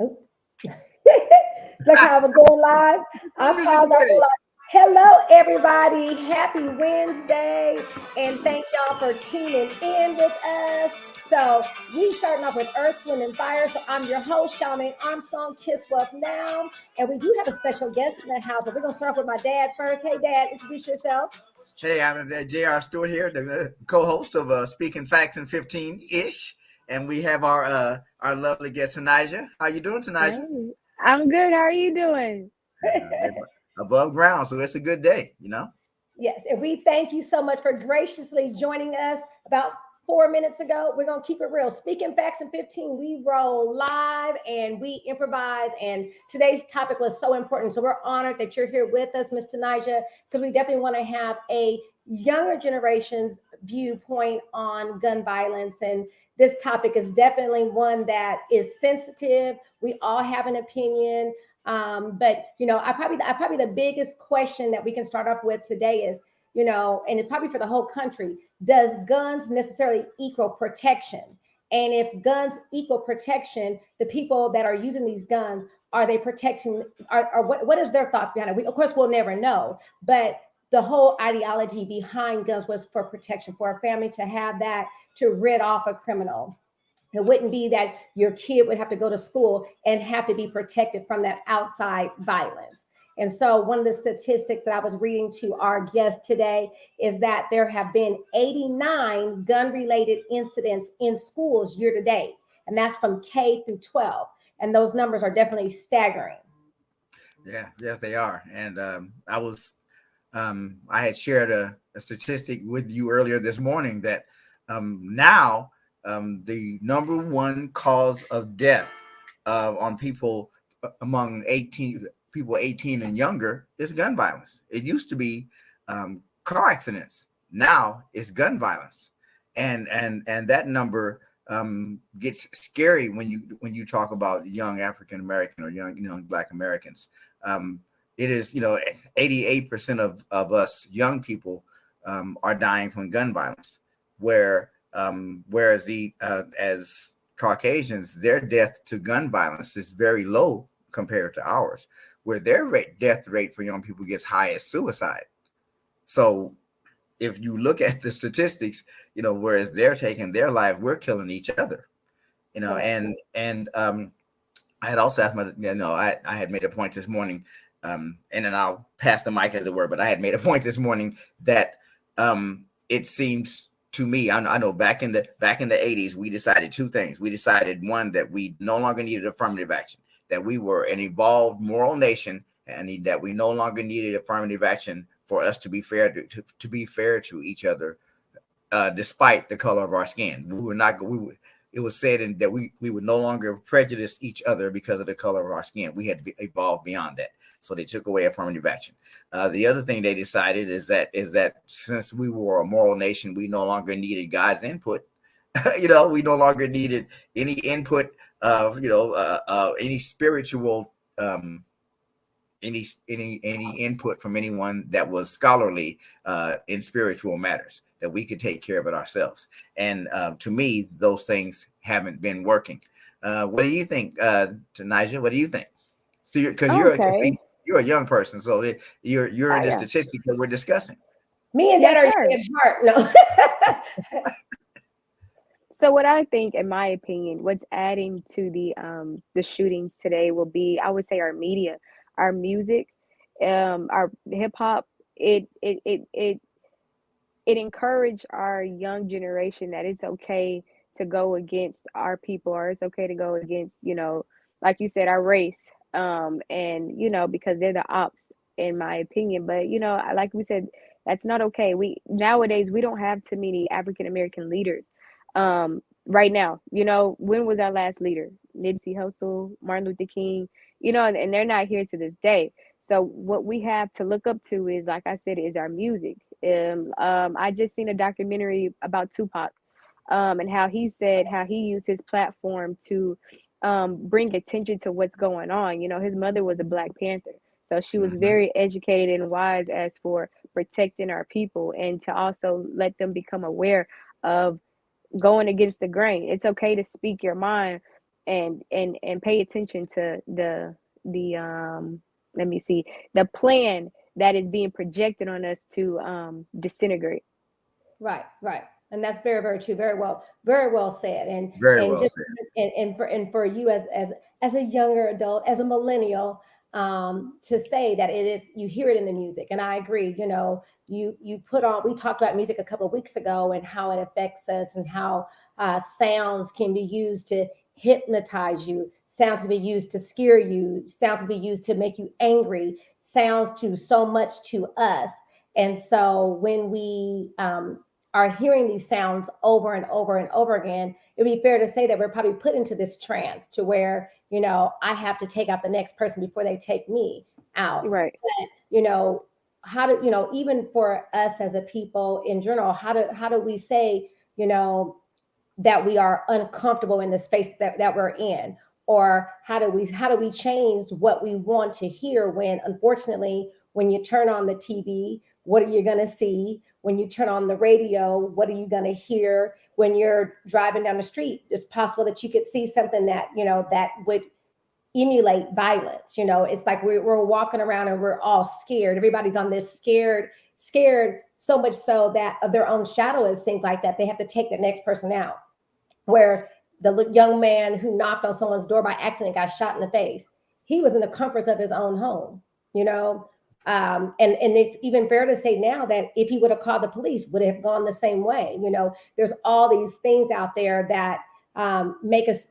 Oh. Look how I was going live. I Sister paused. I go J. live. Hello, everybody. Happy Wednesday, and thank y'all for tuning in with us. So we starting off with Earth, Wind, and Fire. So I'm your host, Charmaine Armstrong. Kiss what now? And we do have a special guest in the house, but we're gonna start off with my dad first. Hey, Dad, introduce yourself. Hey, I'm J.R. Stewart here, the co-host of Speaking Facts in 15-ish. And we have our lovely guest, Tanija. How you doing, Tanija? Hey, I'm good. How are you doing? Above ground, so it's a good day, Yes, and we thank you so much for graciously joining us about 4 minutes ago. We're going to keep it real. Speaking Facts in 15, we roll live and we improvise. And today's topic was so important. So we're honored that you're here with us, Ms. Tanija, because we definitely want to have a younger generation's viewpoint on gun violence. And this topic is definitely one that is sensitive. We all have an opinion. But I probably the biggest question that we can start off with today is, and it's probably for the whole country, does guns necessarily equal protection? And if guns equal protection, the people that are using these guns, are they protecting, or what is their thoughts behind it? Of course, we'll never know, but the whole ideology behind guns was for protection, for a family to have that to rid off a criminal. It wouldn't be that your kid would have to go to school and have to be protected from that outside violence. And so one of the statistics that I was reading to our guest today is that there have been 89 gun-related incidents in schools year to date. And that's from K through 12. And those numbers are definitely staggering. Yeah, yes, they are. And I had shared a statistic with you earlier this morning that now the number one cause of death on people among 18 and younger is gun violence. It used to be car accidents. Now it's gun violence, and that number gets scary when you talk about young African American or young Black Americans. It is 88% of us young people are dying from gun violence, whereas as Caucasians, their death to gun violence is very low compared to ours, where their death rate for young people gets high as suicide. So if you look at the statistics, whereas they're taking their life, we're killing each other, and I had also asked I had made a point this morning, and then I'll pass the mic as it were, but I had made a point this morning that it seems to me, I know back in the 80s, we decided two things. We decided, one, that we no longer needed affirmative action, that we were an evolved moral nation, and that we no longer needed affirmative action for us to be fair to be fair to each other, despite the color of our skin. It was said that we would no longer prejudice each other because of the color of our skin. We had to evolve beyond that. So they took away affirmative action. The other thing they decided is that since we were a moral nation, we no longer needed God's input. We no longer needed any input of any spiritual any input from anyone that was scholarly in spiritual matters, that we could take care of it ourselves. And to me, those things haven't been working. What do you think, Tanija? What do you think? So because you're a young person, so you're in the statistic that we're discussing. Me and Dad are young at heart. No. So what I think, in my opinion, what's adding to the shootings today will be, I would say, our media, our music, our hip hop. It encouraged our young generation that it's okay to go against our people, or it's okay to go against, like you said, our race, and because they're the ops, in my opinion. But like we said, that's not okay. Nowadays we don't have too many African American leaders. Right now, when was our last leader? Nipsey Hussle, Martin Luther King, and they're not here to this day. So what we have to look up to is, like I said, is our music. I just seen a documentary about Tupac, and how he used his platform to bring attention to what's going on. His mother was a Black Panther, so she was very educated and wise as for protecting our people, and to also let them become aware of going against the grain. It's okay to speak your mind, and pay attention to the let me see, the plan that is being projected on us to disintegrate. Right, right. And that's very, very true. Very well said. Very And well just said. and for you as a younger adult, as a millennial, to say that it is, you hear it in the music. And I agree, you know, you put on, we talked about music a couple of weeks ago and how it affects us, and how sounds can be used to hypnotize you, sounds can be used to scare you, sounds can be used to make you angry, sounds to so much to us. And so when we are hearing these sounds over and over and over again, it'd be fair to say that we're probably put into this trance to where, you know, I have to take out the next person before they take me out. Right. But, you know, how do, you know, even for us as a people in general, how do we say, you know, that we are uncomfortable in the space that we're in? Or how do we change what we want to hear when, unfortunately, when you turn on the TV, what are you going to see? When you turn on the radio, what are you going to hear? When you're driving down the street, it's possible that you could see something that, you know, that would emulate violence. You know, it's like we're walking around and we're all scared. Everybody's on this scared, so much so that of their own shadow is things like that. They have to take the next person out. Where the young man who knocked on someone's door by accident got shot in the face, he was in the comforts of his own home, you know. And it's even fair to say now that if he would have called the police, would it have gone the same way? You know, there's all these things out there that make us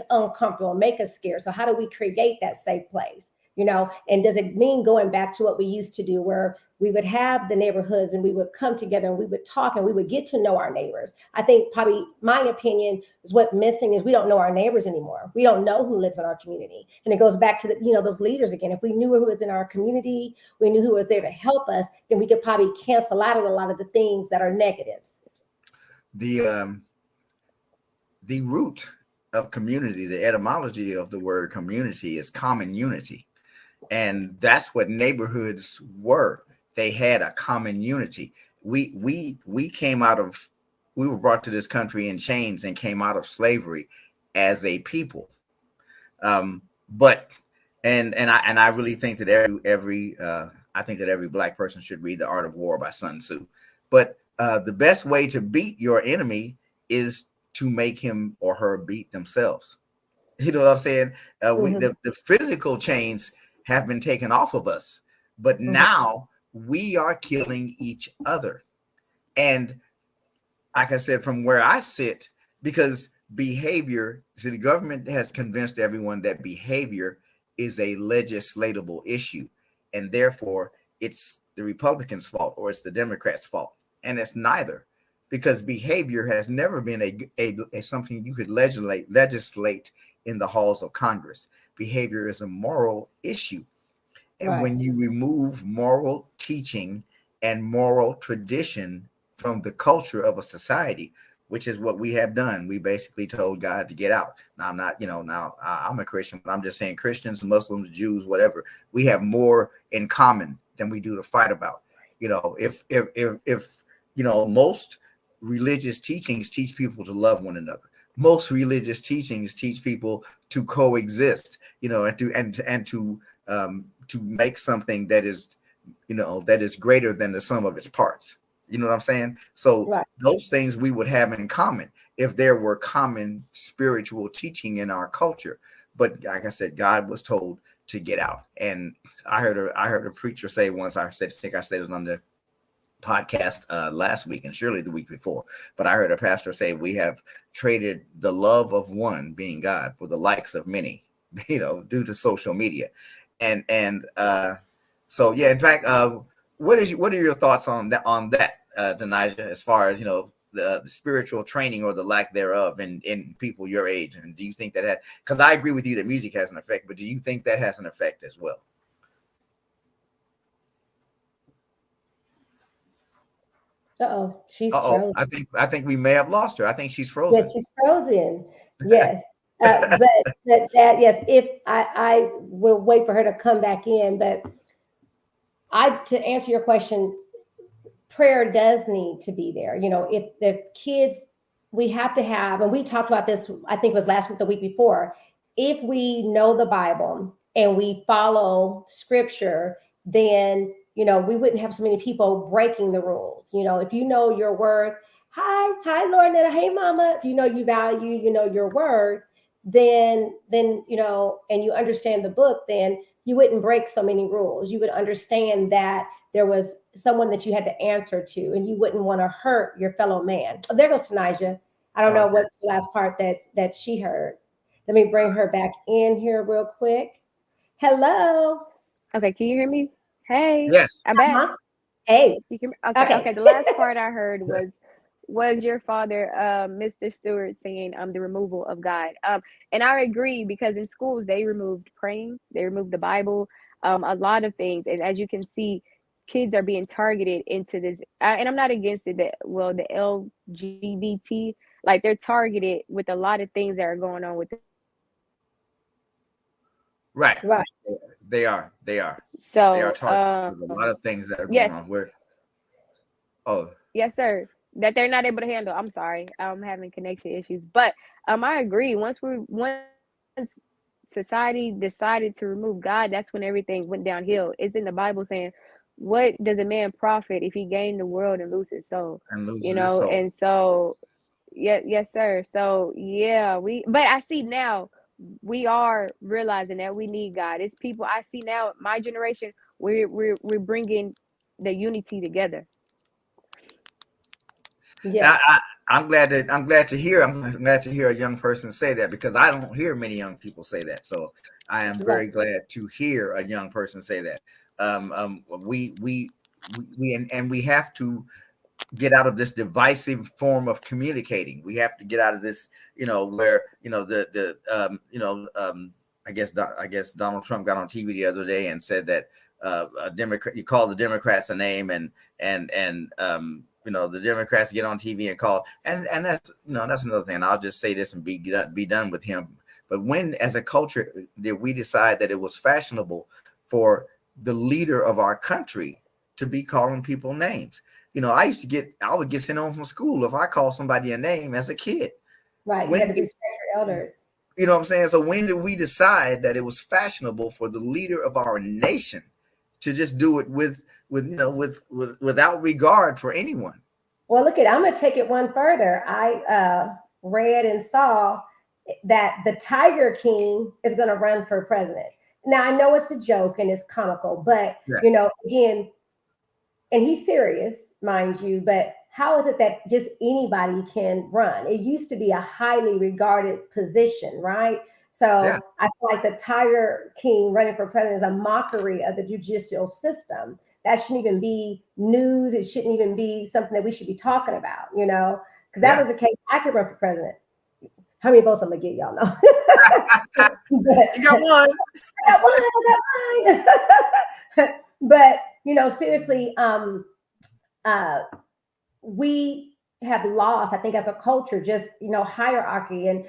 uncomfortable, make us scared. So how do we create that safe place? You know, and does it mean going back to what we used to do, where we would have the neighborhoods and we would come together and we would talk and we would get to know our neighbors? I think probably my opinion is what's missing is we don't know our neighbors anymore. We don't know who lives in our community. And it goes back to the, you know, those leaders again. If we knew who was in our community, we knew who was there to help us, then we could probably cancel out a lot of the things that are negatives. The root of community, the etymology of the word community is common unity. And that's what neighborhoods were. They had a common unity. We were brought to this country in chains and came out of slavery as a people. But I really think that every Black person should read The Art of War by Sun Tzu. But the best way to beat your enemy is to make him or her beat themselves. You know what I'm saying? The physical chains have been taken off of us, but now we are killing each other. And like I said, from where I sit, because behavior, so the government has convinced everyone that behavior is a legislatable issue, and therefore it's the Republicans' fault or it's the Democrats' fault. And it's neither, because behavior has never been a something you could legislate in the halls of Congress. Behavior is a moral issue. And when you remove moral teaching and moral tradition from the culture of a society, which is what we have done, we basically told God to get out. Now, I'm not, I'm a Christian, but I'm just saying Christians, Muslims, Jews, whatever, we have more in common than we do to fight about. You know, if most religious teachings teach people to love one another. Most religious teachings teach people to coexist, and to make something that is, that is greater than the sum of its parts. You know what I'm saying? So those things we would have in common if there were common spiritual teaching in our culture. But like I said, God was told to get out. And I heard a preacher say once, I think I said it on the podcast last week and surely the week before, but I heard a pastor say we have traded the love of one, being God, for the likes of many, due to social media. And so yeah, in fact, what are your thoughts on that Denijah, as far as the spiritual training or the lack thereof in people your age? And do you think that because I agree with you that music has an effect, but do you think that has an effect as well? She's frozen. I think we may have lost her. I think she's frozen. Yes, she's frozen. Yes. But that, yes, if I will wait for her to come back in, but to answer your question, prayer does need to be there. If the kids we have to have, and we talked about this, I think it was last week, the week before. If we know the Bible and we follow scripture, then, you know, we wouldn't have so many people breaking the rules. You know, if you know your worth, hi, Lornetta, hey, mama. If you know you value, you know, your worth, then, you know, and you understand the book, then you wouldn't break so many rules. You would understand that there was someone that you had to answer to, and you wouldn't want to hurt your fellow man. Oh, there goes Tanija. I don't know what's the last part that she heard. Let me bring her back in here real quick. Hello. Okay, can you hear me? Hey. Yes. I'm back. Hey. You can, okay. The last part I heard was your father, Mr. Stewart, saying the removal of God. And I agree, because in schools they removed praying, they removed the Bible, a lot of things. And as you can see, kids are being targeted into this. And I'm not against it. The LGBT, like, they're targeted with a lot of things that are going on with it. Right. They are. So they are targeted with a lot of things that are going on. Yes, sir. That they're not able to handle. I'm sorry, I'm having connection issues. But I agree. Once society decided to remove God, that's when everything went downhill. It's in the Bible saying, "What does a man profit if he gain the world and lose his soul?" And loses You know, his soul. and so yes, sir. So yeah, but I see now we are realizing that we need God. It's people I see now, my generation, we're bringing the unity together. Yeah. I'm glad to hear a young person say that, because I don't hear many young people say that. So I am very glad to hear a young person say that. We have to get out of this divisive form of communicating. We have to get out of this, you know, where, you know, I guess Donald Trump got on TV the other day and said that a Democrat, you call the Democrats a name, and you know, the Democrats get on TV and call, and that's, you know, that's another thing. I'll just say this and be done with him. But when, as a culture, did we decide that it was fashionable for the leader of our country to be calling people names? You know, I would get sent home from school if I called somebody a name as a kid. Right. You had to respect your elders. You know what I'm saying? So when did we decide that it was fashionable for the leader of our nation to just do it without regard for anyone? Well, look I'm going to take it one further. I read and saw that the Tiger King is going to run for president. Now, I know it's a joke and it's comical, but you know, again, and he's serious, mind you, but how is it that just anybody can run? It used to be a highly regarded position, right? So I feel like the Tiger King running for president is a mockery of the judicial system. That shouldn't even be news. It shouldn't even be something that we should be talking about, you know, because that was the case. I could run for president. How many votes I'm gonna get? Y'all know. You got one. I got one. But you know, seriously, we have lost, I think, as a culture, just, you know, hierarchy and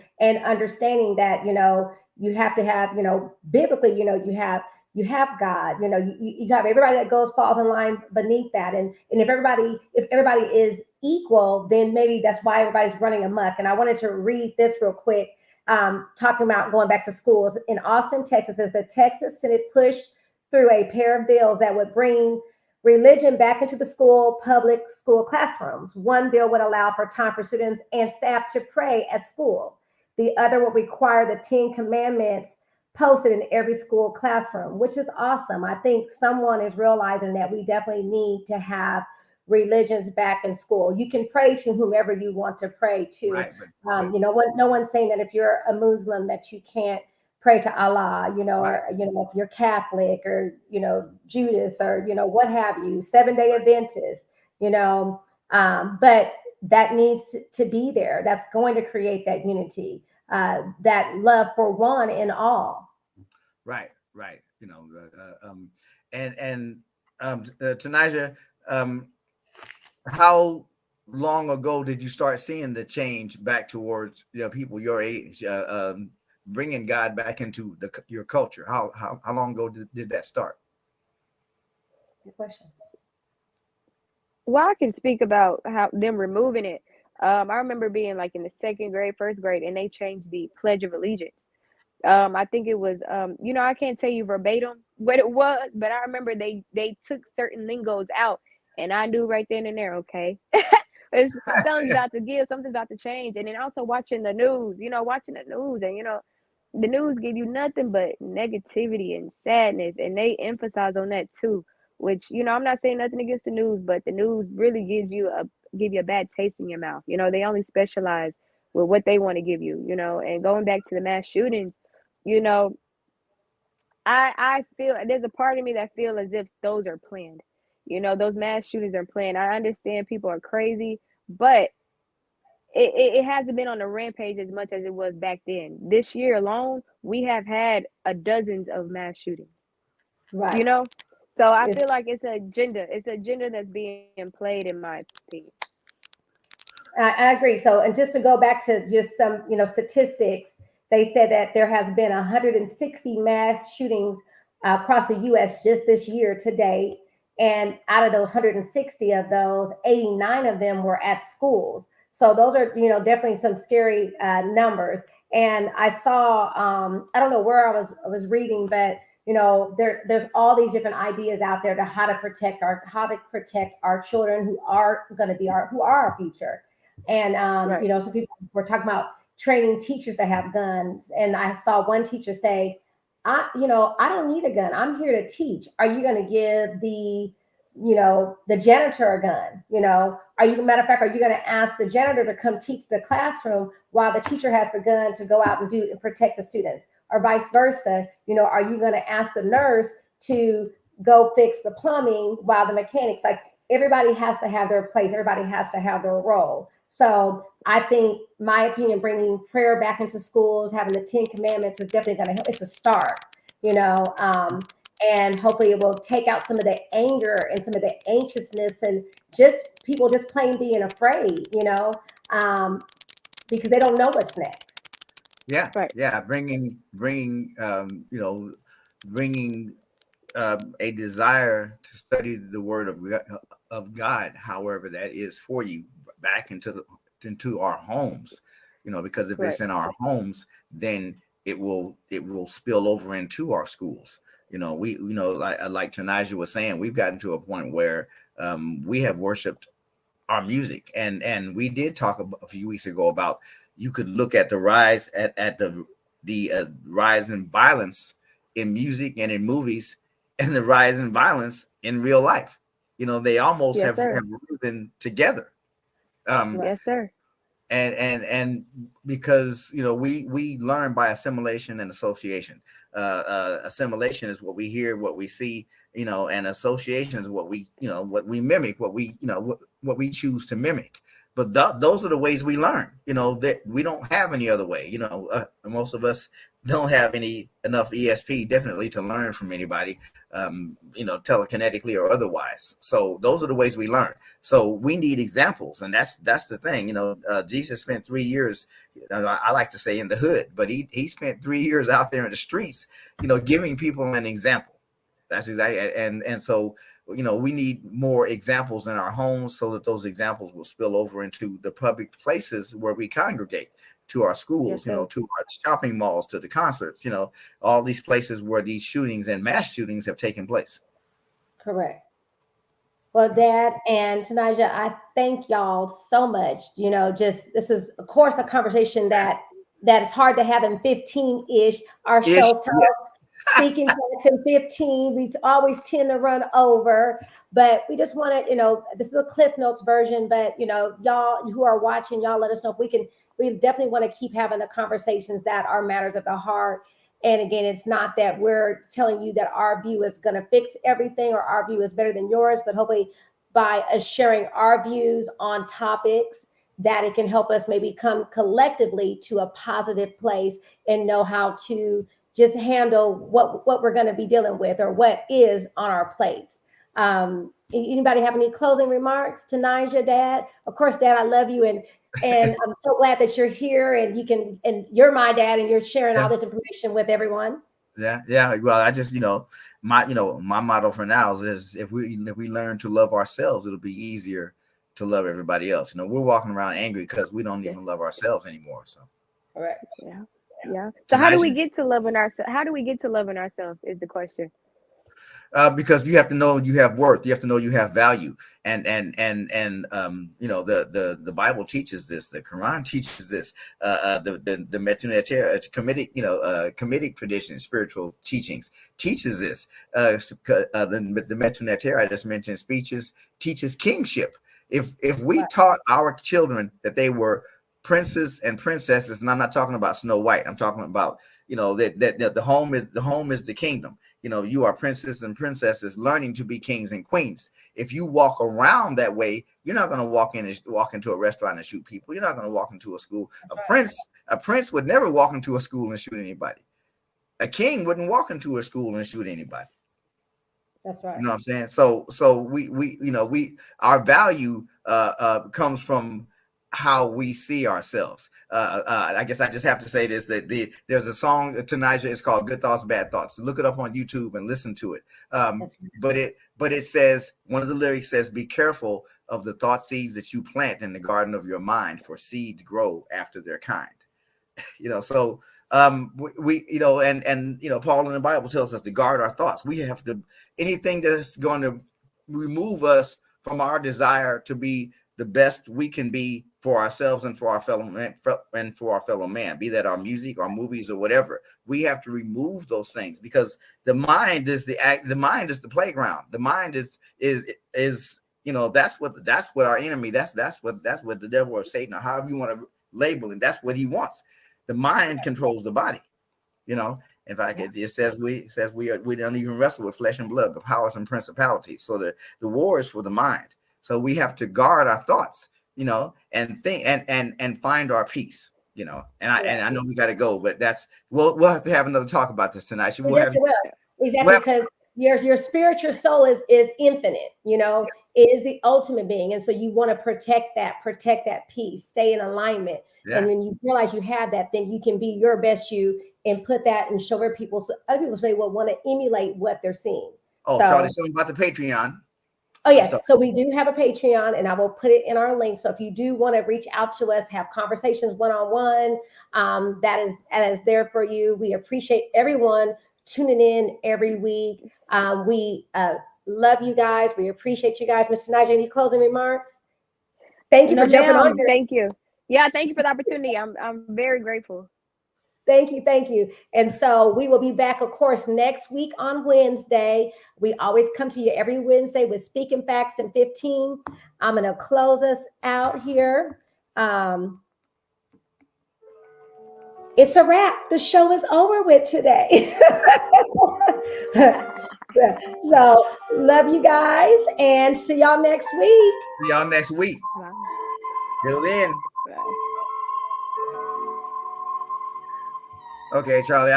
understanding that, you know, you have to have, you know, biblically, you know, you have God, you know, you have everybody that falls in line beneath that. And if everybody is equal, then maybe that's why everybody's running amok. And I wanted to read this real quick, talking about going back to schools. In Austin, Texas, as the Texas Senate pushed through a pair of bills that would bring religion back into the public school classrooms. One bill would allow for time for students and staff to pray at school. The other would require the 10 Commandments posted in every school classroom, which is awesome. I think someone is realizing that we definitely need to have religions back in school. You can pray to whomever you want to pray to. Right, you know, no one's saying that if you're a Muslim that you can't pray to Allah, you know, or, you know, if you're Catholic or, you know, Judas or, you know, what have you, 7-day Adventist, you know, but that needs to be there. That's going to create that unity, that love for one and all. Right. You know, Tanija, how long ago did you start seeing the change back towards, you know, people your age, bringing God back into your culture? How long ago did that start? Good question. Well, I can speak about how them removing it. I remember being like in the second grade, first grade, and they changed the Pledge of Allegiance. I think it was, I can't tell you verbatim what it was, but I remember they took certain lingos out, and I knew right then and there, okay, it's something's about to give, something's about to change. And then also watching the news, and the news give you nothing but negativity and sadness, and they emphasize on that too. Which I'm not saying nothing against the news, but the news really give you a bad taste in your mouth. They only specialize with what they want to give you. And going back to the mass shootings, you know, I feel there's a part of me that feel as if those are planned. Those mass shootings are planned. I understand people are crazy, but it hasn't been on the rampage as much as it was back then. This year alone, we have had a dozens of mass shootings. Right. So I feel like it's an agenda. It's an agenda that's being played, in my opinion. I agree. So, and just to go back to just some, statistics, they said that there has been 160 mass shootings across the U.S. just this year to date. And out of those 160 of those, 89 of them were at schools. So those are, definitely some scary numbers. And I saw, I don't know where I was reading, but there's all these different ideas out there to how to protect our children who are going to be who are our future. And Right. some people were talking about training teachers to have guns. And I saw one teacher say, I don't need a gun. I'm here to teach. Are you going to give the janitor a gun? Matter of fact, are you going to ask the janitor to come teach the classroom while the teacher has the gun to go out and protect the students, or vice versa? Are you going to ask the nurse to go fix the plumbing while the mechanics, like, everybody has to have their place. Everybody has to have their role. So I think, my opinion, bringing prayer back into schools, having the 10 commandments is definitely going to help. It's a start, and hopefully it will take out some of the anger and some of the anxiousness and just people just plain being afraid, because they don't know what's next. Yeah, Right. yeah. Bringing bringing a desire to study the Word of God, however that is for you, back into our homes. Because if it's Right. in our homes, then it will spill over into our schools. Like Tanaja was saying, we've gotten to a point where we have worshipped our music, and we did talk a few weeks ago about, you could look at the rise at the rise in violence in music and in movies, and the rise in violence in real life. They almost Yes, have sir. risen together. um Yes, sir. and because we learn by assimilation and association. Assimilation is what we hear, what we see, and association is what we mimic, what we choose to mimic. But those are the ways we learn. That we don't have any other way. Most of us don't have enough ESP, definitely, to learn from anybody, telekinetically or otherwise. So those are the ways we learn. So we need examples, and that's the thing. Jesus spent 3 years, I like to say, in the hood, but he spent 3 years out there in the streets, giving people an example. That's exactly, and so we need more examples in our homes, so that those examples will spill over into the public places where we congregate, to our schools, Yes, sir. to our shopping malls, to the concerts, all these places where these shootings and mass shootings have taken place. Correct. Well, Dad and Tanaja, I thank y'all so much. This is, of course, a conversation that is hard to have in 15-ish. Our Ish, shows tell yes. us speaking facts in 15. We always tend to run over, but we just want to, this is a Cliff Notes version, but y'all who are watching, y'all let us know if we definitely want to keep having the conversations that are matters of the heart. And again, it's not that we're telling you that our view is going to fix everything or our view is better than yours, but hopefully by us sharing our views on topics, that it can help us maybe come collectively to a positive place and know how to just handle what we're going to be dealing with, or what is on our plates. Anybody have any closing remarks? Tanaja, Dad? Of course, Dad, I love you, and I'm so glad that you're here, and you're my dad, and you're sharing all this information with everyone. Yeah. Well, I just, my motto for now is, if we learn to love ourselves, it'll be easier to love everybody else. We're walking around angry because we don't even love ourselves anymore. So, All right. Yeah. So how do we get to loving ourselves? How do we get to loving ourselves is the question. Because you have to know you have worth. You have to know you have value. And the Bible teaches this. The Quran teaches this. The Metuneter, Comedic tradition, spiritual teachings teaches this. The Metuneter I just mentioned teaches kingship. If we taught our children that they were princes and princesses, and I'm not talking about Snow White, I'm talking about that the home is the kingdom. You are princes and princesses learning to be kings and queens. If you walk around that way, you're not going to walk into a restaurant and shoot people. You're not going to walk into a school. A prince would never walk into a school and shoot anybody. A king wouldn't walk into a school and shoot anybody. That's right. You know what I'm saying? So we our value comes from how we see ourselves. I guess I just have to say this, that there's a song tonight, it's called Good Thoughts, Bad Thoughts. Look it up on YouTube and listen to it. But it says, one of the lyrics says, be careful of the thought seeds that you plant in the garden of your mind, for seeds grow after their kind. So Paul in the Bible tells us to guard our thoughts. We have to, anything that's going to remove us from our desire to be the best we can be for ourselves and for our fellow man, be that our music, our movies, or whatever. We have to remove those things, because the mind is the mind is the playground. The mind is that's what our enemy, that's what the devil or Satan, or however you want to label him, that's what he wants. The mind controls the body. In fact, it says we don't even wrestle with flesh and blood, but powers and principalities. So the war is for the mind. So we have to guard our thoughts, and think and find our peace, and I know we got to go, but we'll have to have another talk about this tonight. Exactly, because your spiritual soul is infinite, it is the ultimate being. And so you want to protect that peace, stay in alignment. Yeah. And when you realize you have that, then you can be your best you and put that and show other people, so other people say, want to emulate what they're seeing. Oh, so, Charlie, something about the Patreon. Oh, yeah. So we do have a Patreon, and I will put it in our link. So if you do want to reach out to us, have conversations one-on-one, that is there for you. We appreciate everyone tuning in every week. We love you guys. We appreciate you guys. Mr. Nigel, any closing remarks? Thank you for jumping on here. Thank you. Yeah, thank you for the opportunity. I'm very grateful. Thank you. And so we will be back, of course, next week on Wednesday. We always come to you every Wednesday with Speaking Facts in 15. I'm going to close us out here. It's a wrap. The show is over with today. So love you guys, and see y'all next week. Wow. Till then. Bye. Okay, Charlie.